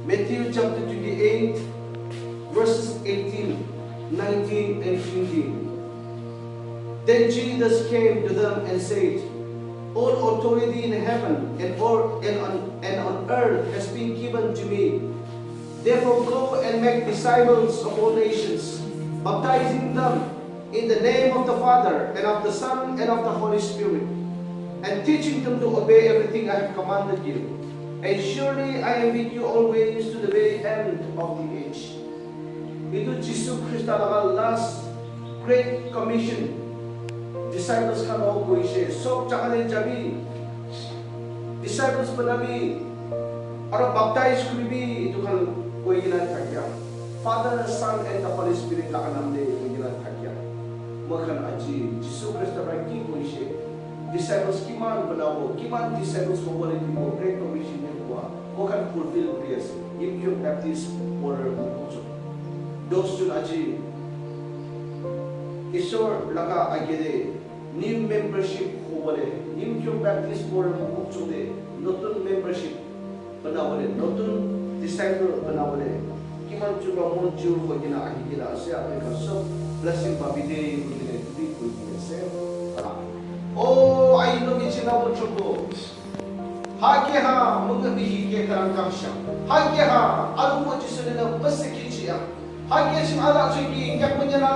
Matthew chapter 28, verses 18, 19, and 20. Then Jesus came to them and said, all authority in heaven and on earth has been given to me. Therefore go and make disciples of all nations, baptizing them in the name of the Father, and of the Son, and of the Holy Spirit, and teaching them to obey everything I have commanded you. And surely I am with you always to the very end of the age. Itu Jesus Christ talaga last great commission. Disciples kan ako po ishe. So, tsaka na jabi. Disciples pa nabi. Aro baptize ko bibi. Ito kan po ilan kagya. Father, Son, and the Holy Spirit lakan namde po ilan kagya. Makan aji. Jesus Christ talaga ki po ishe. Disciples kiman banawo. Kiman disciples ko wala mo. Great commission niya po. Makan fulfill prayers. If you baptize for those to aji. Isor laka agede. New membership হবলে new কিউ practice করে মুখচুদে নতুন membership বানাবলে নতুন disciple বানাবলে কিমান চুবা মন জুর হইনা আহিলা আছে আপনি সব ব্লেসিং পাবিদে গুলিনে তুই কইছে ও আই নো বিচিনা বলছবো হাকে হা মুগে বিহি কে কারণ কামশা হাকে হা আলু পজিশনে না বসে কিচিয়া হাকে সিম আলা চুকি ক্যাপনে না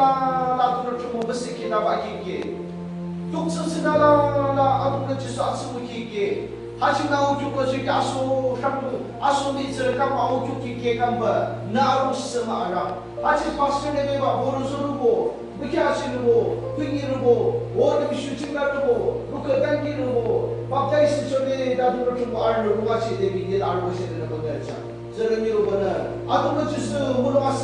লা তুর চুমো বসে কি না বাকি কে tuksasinala na abuna jisu asu kike hashina uju ko jike asu shapu asu ni zerka pa uju kike kamba na aru sama ara hashi pastor ne ba boru surubo bikya sinubo pingirubo word bishu chingarubo ruka tangirubo baptize chone da duro chubo arlo ruwachi devi de arlo se ne ko dercha zeramiru bana abuna jisu mulu as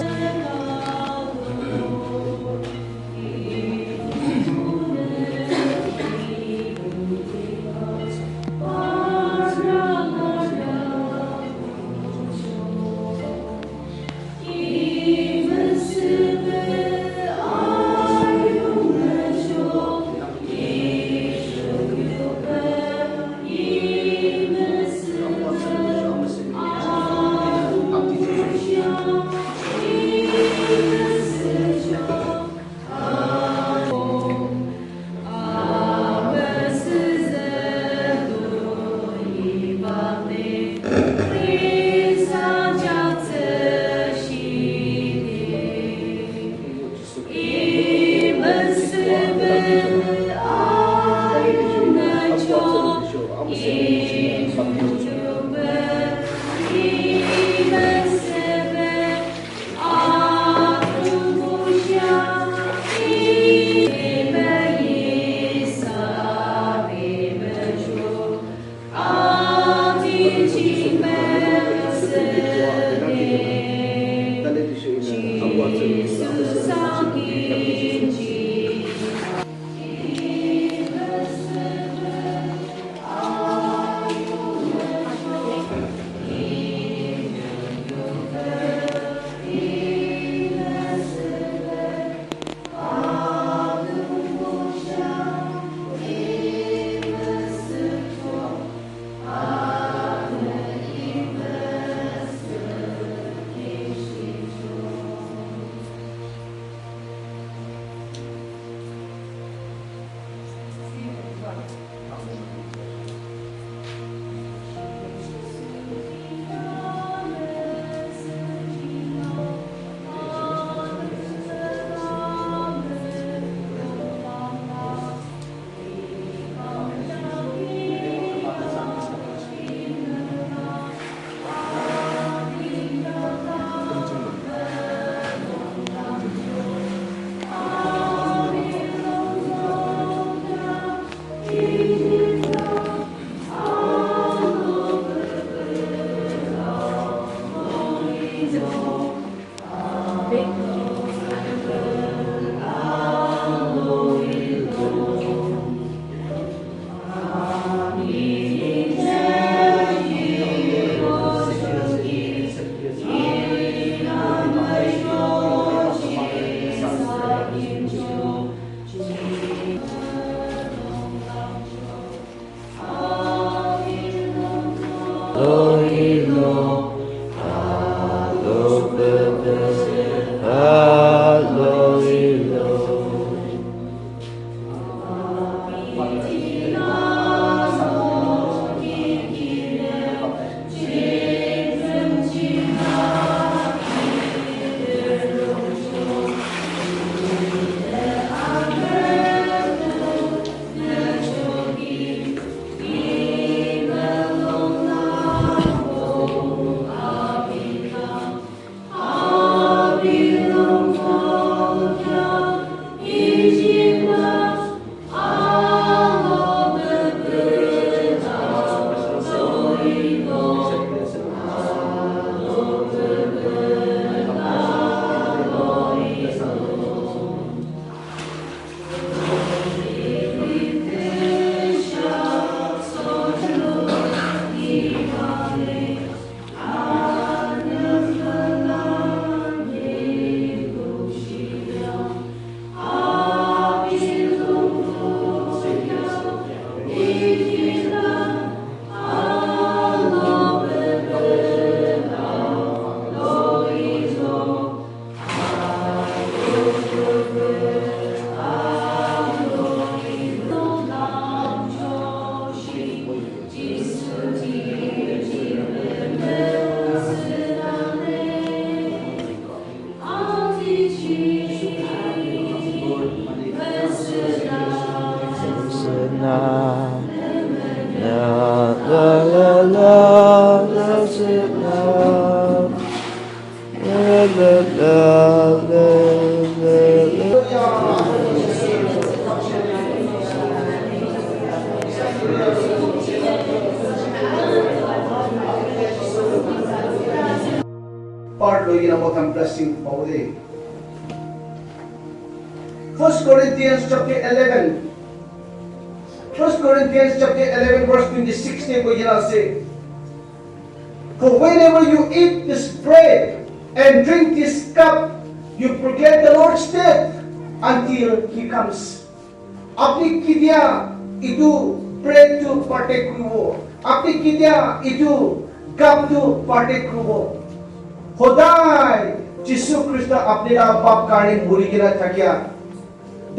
Lord, Part lo ginamot ang blessing mo ulit. 1 Corinthians chapter 11. 1 Corinthians chapter 11 verse 26 niya ko ginasi. For whenever you eat this bread and drink this cup, you proclaim the Lord's death until He comes. Apni kidya itu bread to partake kruvo. Apni kidya itu cup to partake kruvo. Hodai Jisu Krista apne la pap karne muri kina thakya.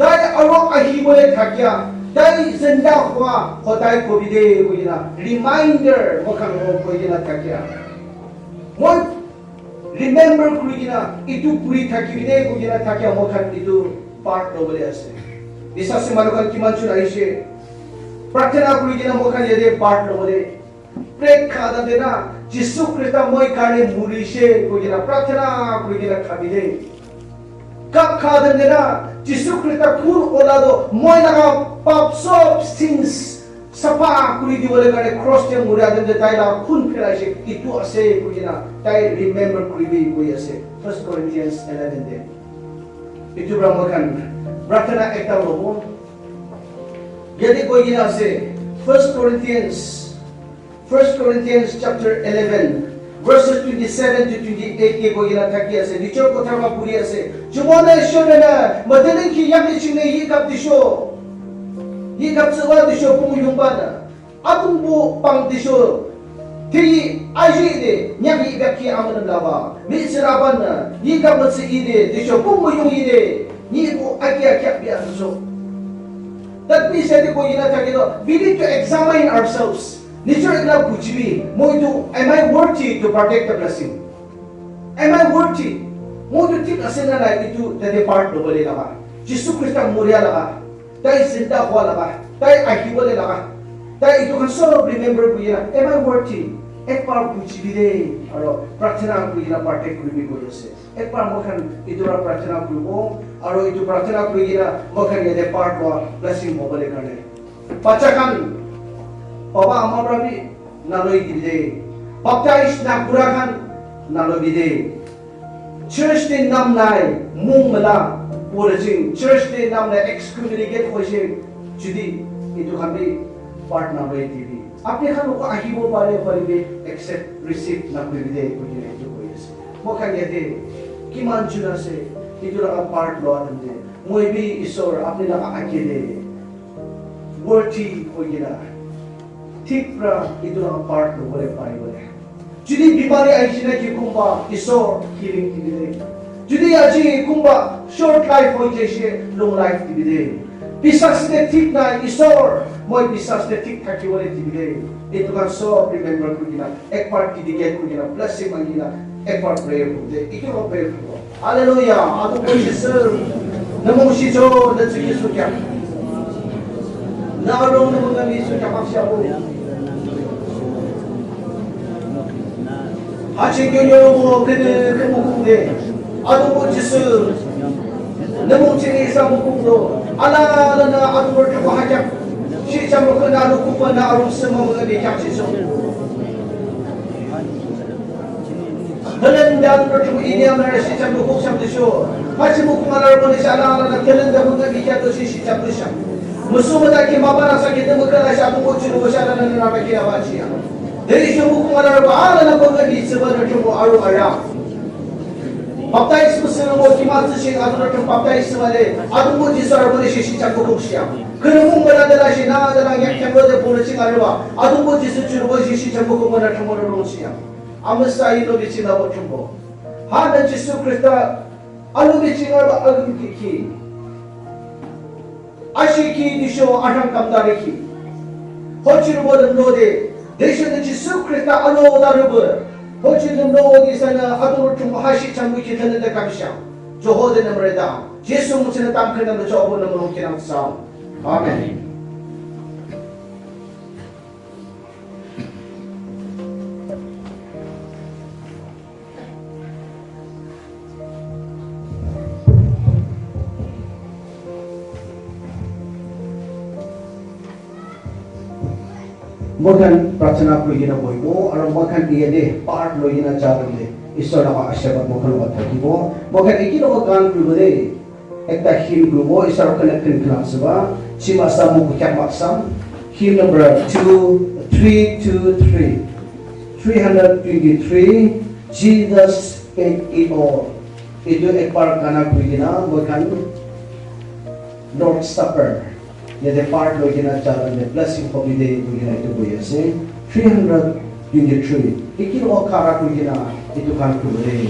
Dai aro ahibole thakya. Dai zenda hua hodai kobide kuina. Reminder mokan ho kuina thakya. Moi remember kuina itu puri thakibide kuina thakya mokan itu part nobole ase. Isa se manukan kiman chuna ise. Prarthana kuina mokan yede part nobole. Pray khada dena Jisu Krista moi karne murishe kuina prarthana kuina khabide. Kap khada dena Jisu Krista khun olado moi laga pap sob sins sapa kuri di boleh karne cross te muria den tai la khun phiraise itu ase kuina tai remember kuri bi koi ase 1 Corinthians 11 de. Itu brahmakan prarthana ekta lobo. Yadi koi gina ase 1 Corinthians chapter 11 verses 27 to 28 ke koi gina thaki ase nicho kotha ma puri ase jumona ishorena madane ki yakni chine yi kap disho yi kap sawa disho pung yumbana atumbo pang disho ti aji de nyaki gakki amana lawa mi sirabana yi kap matsi ide disho pung yung ide ni ko akia kya bi aso. That means that koi gina thaki do we need to examine ourselves. Nature igla puchibi mo ito, am I worthy to partake the blessing? Am I worthy? Mo ito tip asin na na ito na depart do bali laka. Jisu Krista muriya laka. Tayo sinta kwa laka. Tayo ahiwale laka. Tayo ito kan so remember ko yun. Am I worthy? Ek par puchibi de. Aro prarthana ko yun partake ko yun ko yun. Ek par mo kan ito ra prarthana ko yun. Aro ito prarthana ko yun mo kan yun depart ko blessing mo bali karne. Pacakan Papa Amarabi naloy gide. Baptize na kurakan naloy gide. Church din nam nai mung mala purajing. Church din nam nai excommunicate hoise. Judi itu kami part naloy gide. Apne kan ko ahibo pare pare accept receive na gide ko gide itu ko yes. Mo kan yete kiman chuna se itu la part lo ande. Mo bi isor apne la akide. Worthy ko gida. ठीक प्रा इधर हम part लो बोले पाई बोले जुदी बीमारी आई जिना की कुंबा इसोर healing की दे जुदी आजी कुंबा शॉर्ट लाइफ हो जैसे लॉन्ग लाइफ की दे पिसास ने ठीक ना इसोर मोई पिसास ने ठीक ठाकी बोले की दे इतो का सो रिमेंबर कुगिना एक पार्ट की दिगे कुगिना ब्लेसिंग मांगिना एक पार्ट प्रेयर को दे इतो रो प्रेयर को हालेलुया आतो कोई सर नमो शिजो नचिके सुक्या नारो नमो नमी सुक्या पाक्षाबो 하치교녀고 그는 그무궁대 아동고 지스 너무치니 사무궁도 알라라나 아동을 타고 하자 시장으로 그 나루 국번 나루 스모가 비작시소 너는 나루를 타고 이내함을 시장으로 곡삼드쇼 하치무궁 하나를 보내시 알라라나 결른다 뭔가 비작도시 시장도시 무수보다 기마바라사 기드무까다시 아동고 지르고 샤라는 나라기라 바치야 Dari semua kumara ala na bangga di sebenar semua aru ara. Baptize musim mo kimat sih adu na baptize semale adu mo jisar boleh sih cakap rusia. Kerana mungkin adalah sih na adalah yang kamera de boleh sih aruwa adu mo jisar curu boleh sih cakap kumara semua rusia. Amasa ilo bici na boleh semua. Hada Jisu Krista alu bici aru alu kiki. Asyiki di show adam kamdari ki. Hociru boleh node. 대신에 지수 그리스도 알로 다르고 호치는 너 어디서나 아도를 좀 하시 참고 기다는데 감시야 조호되는 말이다 예수 무슨은 땅 크는 저 보는 거 웃기는 싸움 아멘 Mokan pratana kulina boymo, aram mokan iyade part loina charande. Isora ka asyabat mokan wat hakibo. Mokan ikino kan kulode. Ekta hymn grupo isara connecting class ba. Simasa mo kyak maksam. Hymn number 323. 323. Jesus paid it all. Ito ekpar kana kulina mokan Lord Supper. Yade part lo gina charan de blessing ko bide ko gina ito boy ase 323 ikino kara ko gina ito kan ko bide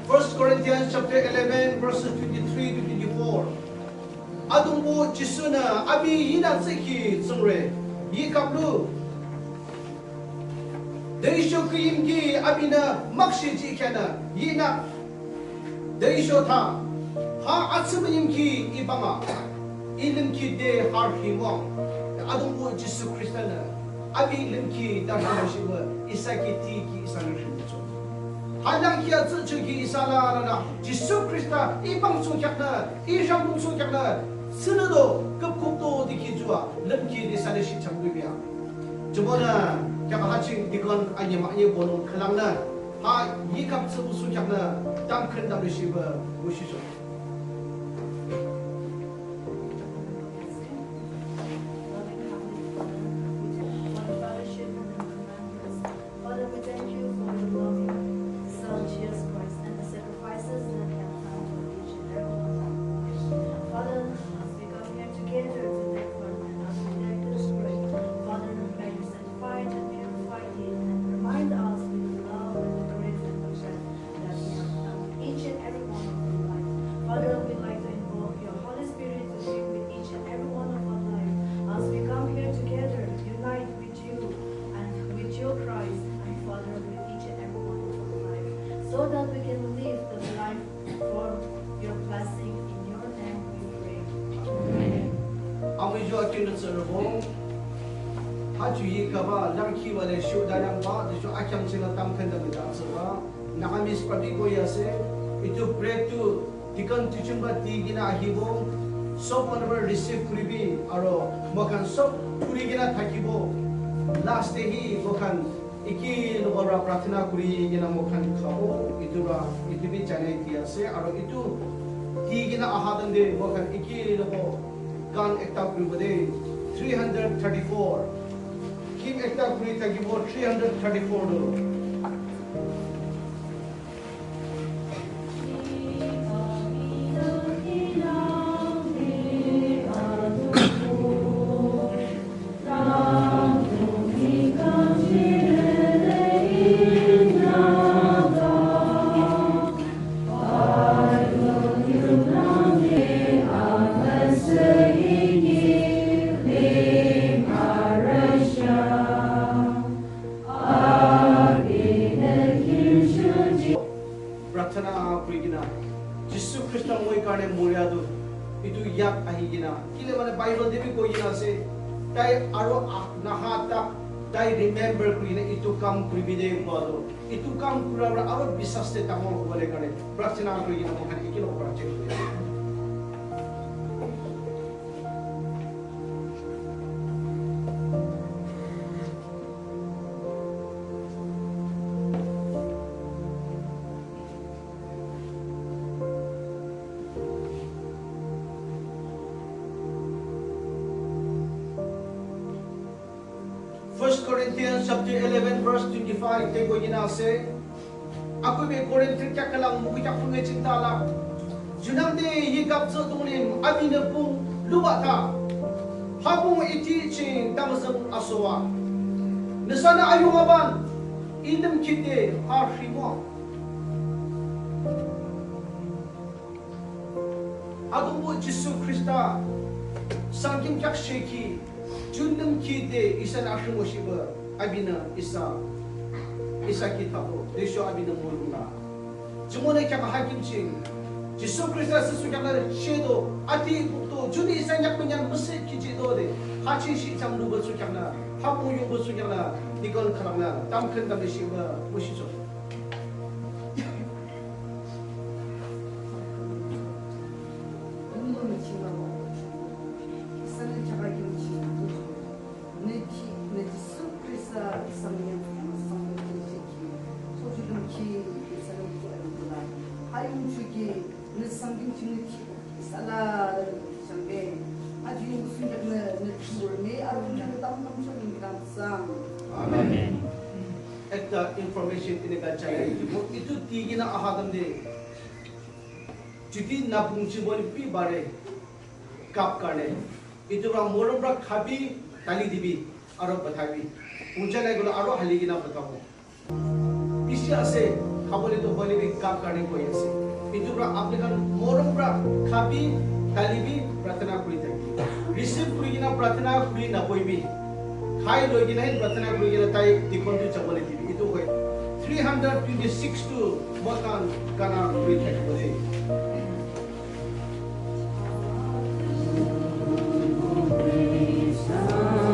First Corinthians chapter 11 verses 23 to 24. Adungbu Jisuna abi yina tsiki tsungre yikaplu Deisho kiyimki abina makshi jikana yina Deisho ta ha atsumyimki ibama ilimki de harhimong Adungbu Jisu Kristana abi limki darhamashiwa isaki tiki isanushiwa Halang kia tsuchuki isala na Jisu Krista ibang sukyakna ijang sukyakna sinodo kapkupto dikijua lemki di sana shi chamgubia jumona kya haching dikon anya makye bono khalangna ha yikap tsu sukyakna damkhan damri shiba ushisho so that we can live the life for your blessing. In your name we pray. Amen. Awi jo akin tserbo haju yikaba langki wale shu dalang ba de jo akyam sina tamkhan da da saba nakamis pati ko yase itu pray to dikon tuchumba tigina ahibo sob manabar receive kuribi aro mokan sob kurigina thakibo last day hi mokan iki nobara prathana kuri gina mokan khabo itura itibi chane ti ase aro itu ti gina ahadan de mokan iki nobo gan ekta kuribode 334 kim ekta kuri thakibo 334 do प्रार्थना कुइगिना जिसु Christ मोय कारणे मोरियादु इतु याक आहिगिना किले माने Bible देबी कोइगिना से ताई आरो नाहाता ताई रिमेम्बर कुइने इतु काम कुइबिदे बादो इतु काम कुराबरा आरो विश्वासते तामो बोले कारणे प्रार्थना कुइगिना मोखान इकिलो प्रार्थना First Corinthians chapter 11 verse 25 te ko gina se aku be Corinthian kya kalang mu kya punge cinta la junam de yi gap zo tunglim abine pu luwa ta habung iti chin tamazam asowa nisana ayungaban indem kite harimo adumu Jisu Krista sangkim kyak sheki Jundam kite isa na asho shiba abina isa kita ho desho abina morunga jumone kya hakim ching Jisu Krista su kya na shedo ati to juni isa nyak penyan musse kiji do de hachi shi cham lu su kya na hamu yu su kya na nikol khalang na tam khen tam shiba mushi so Amen. Ekta information tineka chaya itu tigina ahadam de judi na pungchi boli pi bare kap karne itu ra morom ra khabi tali dibi aro bathabi pungcha lai gulo aro haligina batabo isi ase khabole to boli bi kap karne koi ase itu ra apnikan morom ra khabi talibi pratana kuri taki receive kurigina pratana kuri na koi bi khai logina in pratana kurigina tai dikon tu chabole dibi itu koi 326 to makan kana kuri taki bole Jesus.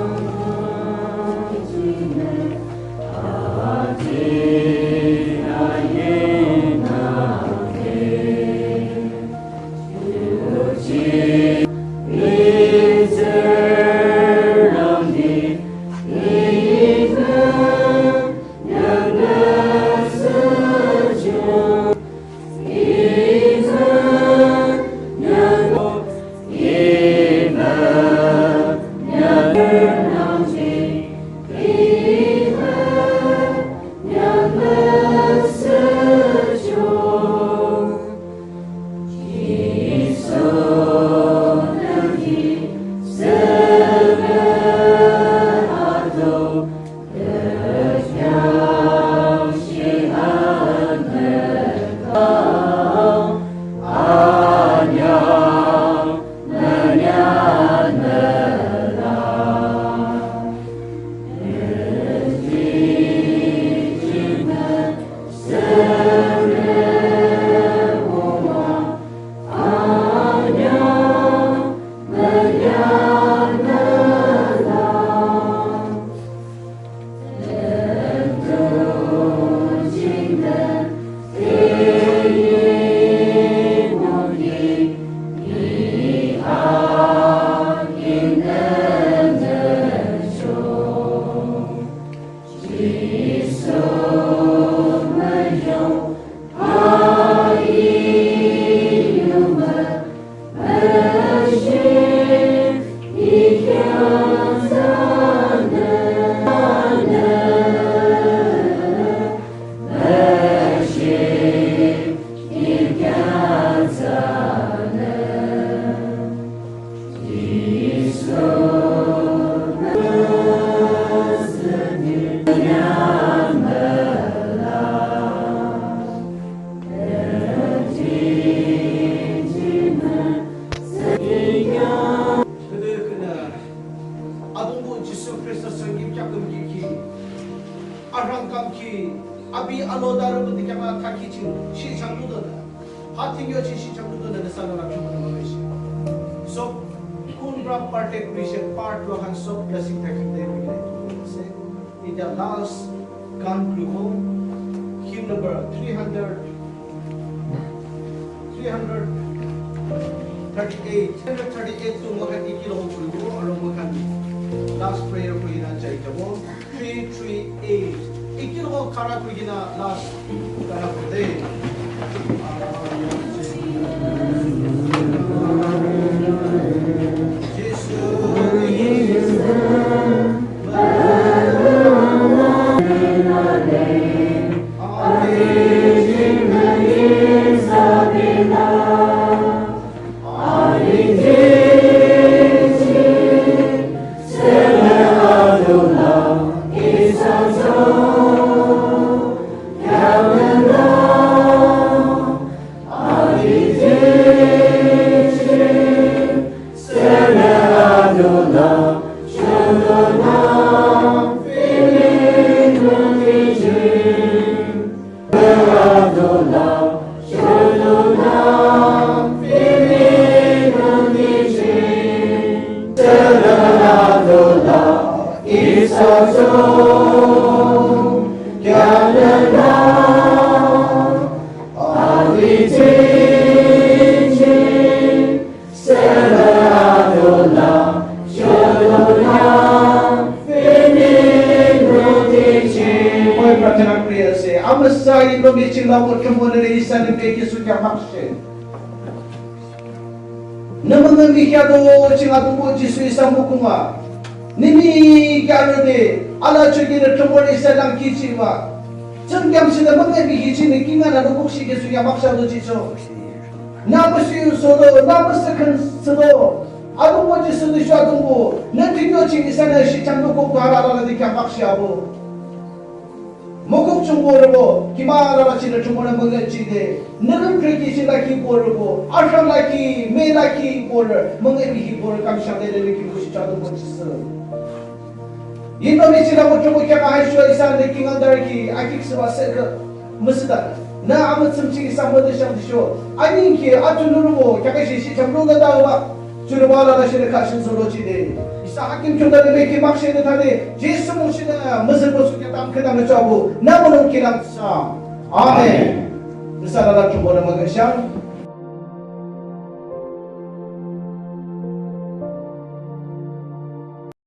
arang kamki abi alo daru buti kama kaki chin shi changdu dona hating yo chi shi changdu dona sana la chuma na meshi so kun bra parte creation part lo han so blessing taking day we get say in the last kan gluko hymn number 338 to mo kan ikilo ko gluko aro mo kan last prayer ko ina jai jabo 338 ikilo ko kara ko ina last kara ko day Naman mikyado chinga tumo jisu isang bukuma nimi gyarode ala chugina tumore sadang kichiwa chamgyam sida mange bihichi ni kinga na bukshi gesu ya maksado jiso nabashi sodo nabasakan sodo adu mo jisu ni shadumbo na tinyo chingi sana shi chamdo ko harara di kya makshiabo Mokok chungborbo, kimara china chungborna manga chide, naram treki chila ki borbo, asham laki, me laki bor, manga bihi bor kam shande le ki bushi chadu bochis. Ino me chila mo chungbo kya kahai shwa isan le king andar ki akik seba seka musda. Na amat samchi isam mode sham disho. Ani ki atunurbo kya kashi shi chamro ga dawa. Churwala la shine kashin zolo chide. Isa hakim chunda de ki makshe de thade jesu mo shina mazal bosu kya tam khedam chabu na mono kiram sa. Amen. Misala la chungbo na magashan